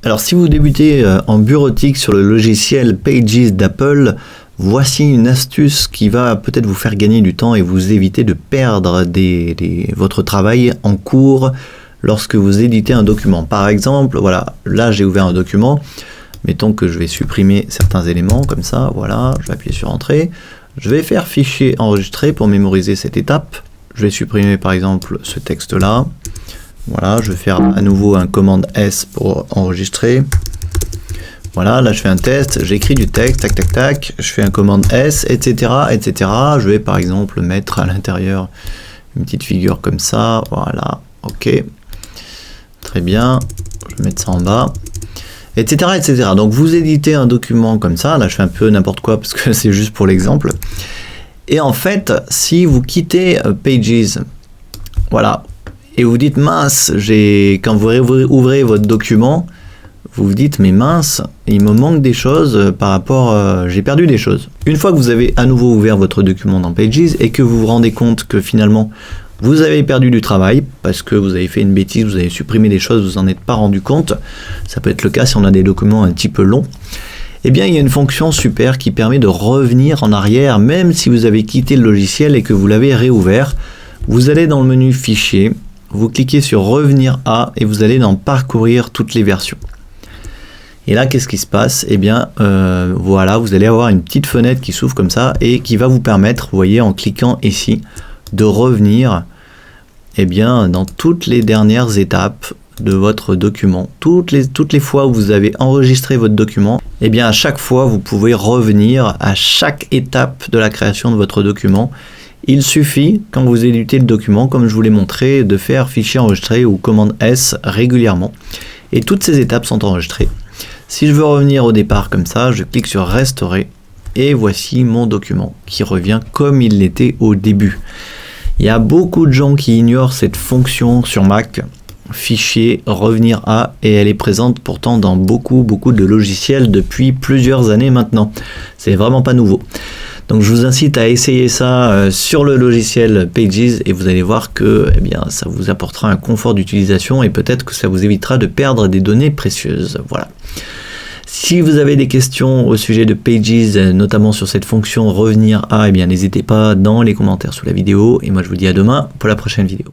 Alors si vous débutez en bureautique sur le logiciel Pages d'Apple, voici une astuce qui va peut-être vous faire gagner du temps et vous éviter de perdre votre travail en cours lorsque vous éditez un document. Par exemple, voilà, là j'ai ouvert un document, mettons que je vais supprimer certains éléments comme ça, voilà, je vais appuyer sur Entrée, je vais faire Fichier enregistrer pour mémoriser cette étape, je vais supprimer par exemple ce texte-là, voilà, je vais faire à nouveau un commande S pour enregistrer. Voilà, là je fais un test, j'écris du texte, tac tac tac, je fais un commande S, etc. etc. Je vais par exemple mettre à l'intérieur une petite figure comme ça, voilà, ok. Très bien, je vais mettre ça en bas, etc. etc. Donc vous éditez un document comme ça, là je fais un peu n'importe quoi parce que c'est juste pour l'exemple. Et en fait, si vous quittez Pages, voilà, et vous dites mince, quand vous ouvrez votre document, vous vous dites mais mince, il me manque des choses par rapport, j'ai perdu des choses. Une fois que vous avez à nouveau ouvert votre document dans Pages et que vous vous rendez compte que finalement vous avez perdu du travail parce que vous avez fait une bêtise, vous avez supprimé des choses, vous n'en êtes pas rendu compte, ça peut être le cas si on a des documents un petit peu longs, eh bien il y a une fonction super qui permet de revenir en arrière même si vous avez quitté le logiciel et que vous l'avez réouvert. Vous allez dans le menu Fichier, vous cliquez sur Revenir à et vous allez dans Parcourir toutes les versions. Et là, qu'est-ce qui se passe? Eh bien, voilà, vous allez avoir une petite fenêtre qui s'ouvre comme ça et qui va vous permettre, vous voyez, en cliquant ici, de revenir eh bien, dans toutes les dernières étapes de votre document. Toutes les fois où vous avez enregistré votre document, eh bien, à chaque fois, vous pouvez revenir à chaque étape de la création de votre document. Il suffit, quand vous éditez le document, comme je vous l'ai montré, de faire Fichier enregistré ou commande S régulièrement. Et toutes ces étapes sont enregistrées. Si je veux revenir au départ comme ça, je clique sur Restaurer et voici mon document qui revient comme il l'était au début. Il y a beaucoup de gens qui ignorent cette fonction sur Mac, Fichier, Revenir à, et elle est présente pourtant dans beaucoup de logiciels depuis plusieurs années maintenant. C'est vraiment pas nouveau. Donc je vous incite à essayer ça sur le logiciel Pages et vous allez voir que eh bien, ça vous apportera un confort d'utilisation et peut-être que ça vous évitera de perdre des données précieuses. Voilà. Si vous avez des questions au sujet de Pages, notamment sur cette fonction revenir à, eh bien n'hésitez pas dans les commentaires sous la vidéo. Et moi je vous dis à demain pour la prochaine vidéo.